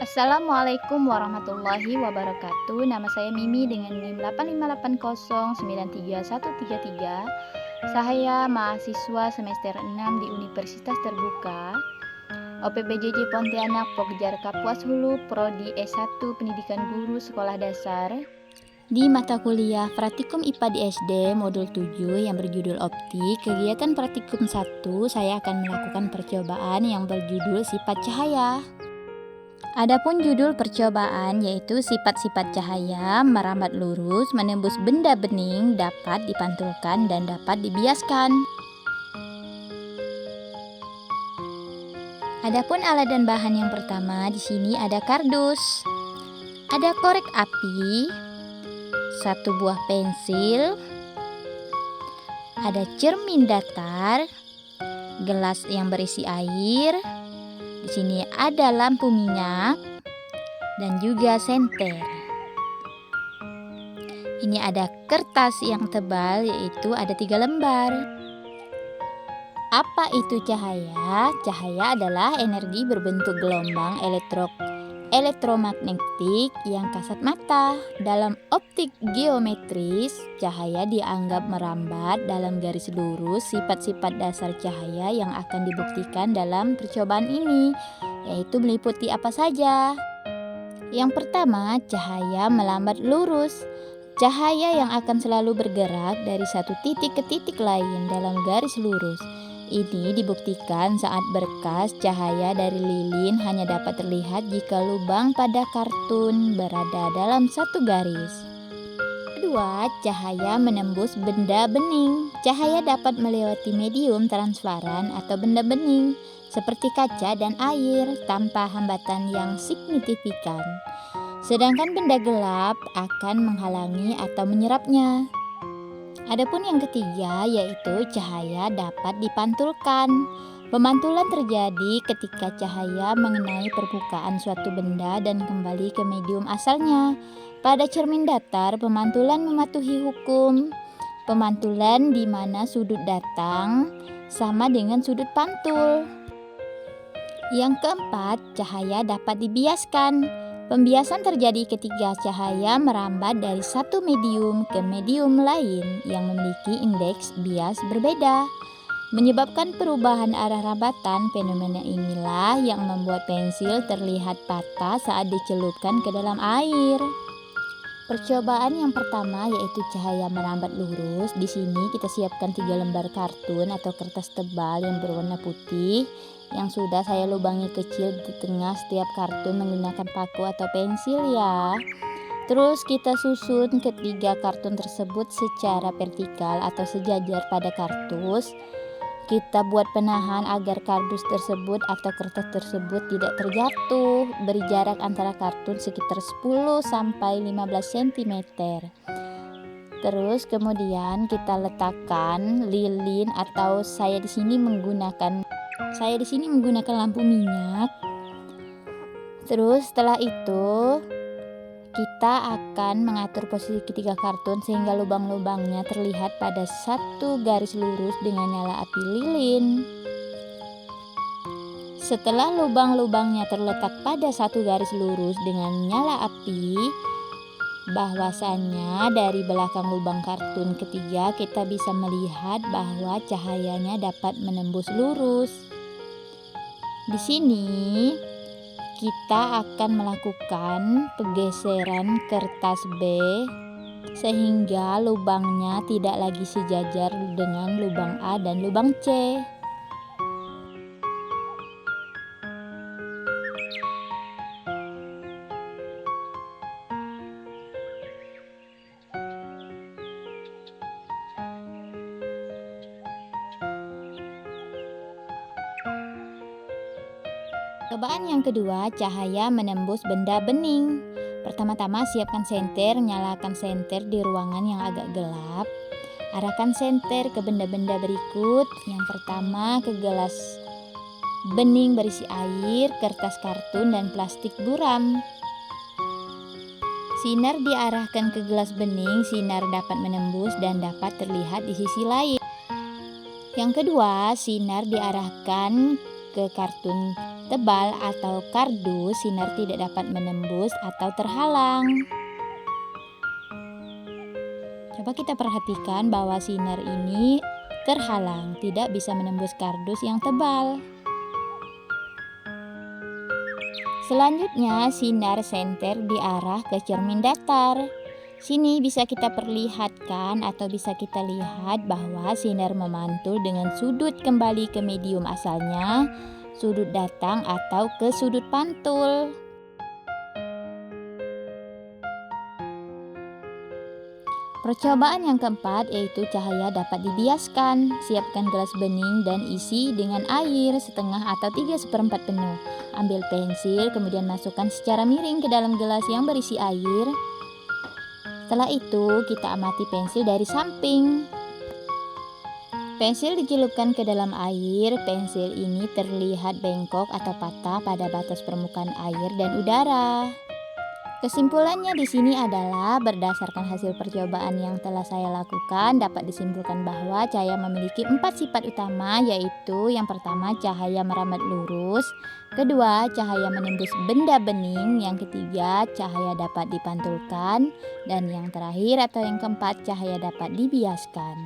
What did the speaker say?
Assalamualaikum warahmatullahi wabarakatuh. Nama saya Mimi dengan NIM 858093133. Saya mahasiswa semester 6 di Universitas Terbuka OPPJJ Pontianak Pokjar Kapuas Hulu Prodi S1 Pendidikan Guru Sekolah Dasar di mata kuliah Praktikum IPA di SD Modul 7 yang berjudul Optik. Kegiatan Praktikum 1 saya akan melakukan percobaan yang berjudul Sifat Cahaya. Adapun judul percobaan yaitu sifat-sifat cahaya merambat lurus, menembus benda bening, dapat dipantulkan dan dapat dibiaskan. Adapun alat dan bahan yang pertama di sini ada kardus, ada korek api, satu buah pensil, ada cermin datar, gelas yang berisi air. Di sini ada lampu minyak dan juga senter. Ini ada kertas yang tebal yaitu ada 3 lembar. Apa itu cahaya? Cahaya adalah energi berbentuk gelombang elektromagnetik yang kasat mata. Dalam optik geometris, cahaya dianggap merambat dalam garis lurus. Sifat-sifat dasar cahaya yang akan dibuktikan dalam percobaan ini yaitu meliputi apa saja. Yang pertama, cahaya melambat lurus. Cahaya yang akan selalu bergerak dari satu titik ke titik lain dalam garis lurus. Ini dibuktikan saat berkas cahaya dari lilin hanya dapat terlihat jika lubang pada kartun berada dalam satu garis. Kedua, cahaya menembus benda bening. Cahaya dapat melewati medium transparan atau benda bening seperti kaca dan air tanpa hambatan yang signifikan. Sedangkan benda gelap akan menghalangi atau menyerapnya. Adapun yang ketiga yaitu cahaya dapat dipantulkan. Pemantulan terjadi ketika cahaya mengenai permukaan suatu benda dan kembali ke medium asalnya. Pada cermin datar, pemantulan mematuhi hukum pemantulan di mana sudut datang sama dengan sudut pantul. Yang keempat, cahaya dapat dibiaskan. Pembiasan terjadi ketika cahaya merambat dari satu medium ke medium lain yang memiliki indeks bias berbeda, menyebabkan perubahan arah rambatan. Fenomena inilah yang membuat pensil terlihat patah saat dicelupkan ke dalam air. Percobaan yang pertama yaitu cahaya merambat lurus. Di sini kita siapkan 3 lembar kartun atau kertas tebal yang berwarna putih yang sudah saya lubangi kecil di tengah setiap kartun menggunakan paku atau pensil ya. Terus kita susun ketiga kartun tersebut secara vertikal atau sejajar pada kartus. Kita buat penahan agar kardus tersebut atau kertas tersebut tidak terjatuh. Beri jarak antara kartun sekitar 10 sampai 15 cm. Terus kemudian kita letakkan lilin atau saya di sini menggunakan lampu minyak. Terus setelah itu kita akan mengatur posisi ketiga kartun sehingga lubang-lubangnya terlihat pada satu garis lurus dengan nyala api lilin. Setelah lubang-lubangnya terletak pada satu garis lurus dengan nyala api, bahwasannya dari belakang lubang kartun ketiga kita bisa melihat bahwa cahayanya dapat menembus lurus. Di sini kita akan melakukan pergeseran kertas B sehingga lubangnya tidak lagi sejajar dengan lubang A dan lubang C. Cobaan yang kedua, cahaya menembus benda bening. Pertama-tama siapkan senter, nyalakan senter di ruangan yang agak gelap. Arahkan senter ke benda-benda berikut. Yang pertama ke gelas bening berisi air, kertas kartun, dan plastik buram. Sinar diarahkan ke gelas bening, sinar dapat menembus dan dapat terlihat di sisi lain. Yang kedua, sinar diarahkan ke kartun tebal atau kardus, sinar tidak dapat menembus atau terhalang. Coba kita perhatikan bahwa sinar ini terhalang, tidak bisa menembus kardus yang tebal. Selanjutnya, sinar senter diarah ke cermin datar. Sini bisa kita perlihatkan atau bisa kita lihat bahwa sinar memantul dengan sudut kembali ke medium asalnya, sudut datang atau ke sudut pantul. Percobaan yang keempat yaitu cahaya dapat dibiaskan. Siapkan gelas bening dan isi dengan air setengah atau 3/4 penuh. Ambil pensil, kemudian masukkan secara miring ke dalam gelas yang berisi air. Setelah itu, kita amati pensil dari samping. Pensil dicelupkan ke dalam air. Pensil ini terlihat bengkok atau patah pada batas permukaan air dan udara. Kesimpulannya di sini adalah berdasarkan hasil percobaan yang telah saya lakukan, dapat disimpulkan bahwa cahaya memiliki 4 sifat utama, yaitu yang pertama cahaya merambat lurus, kedua cahaya menembus benda bening, yang ketiga cahaya dapat dipantulkan, dan yang terakhir atau yang keempat cahaya dapat dibiaskan.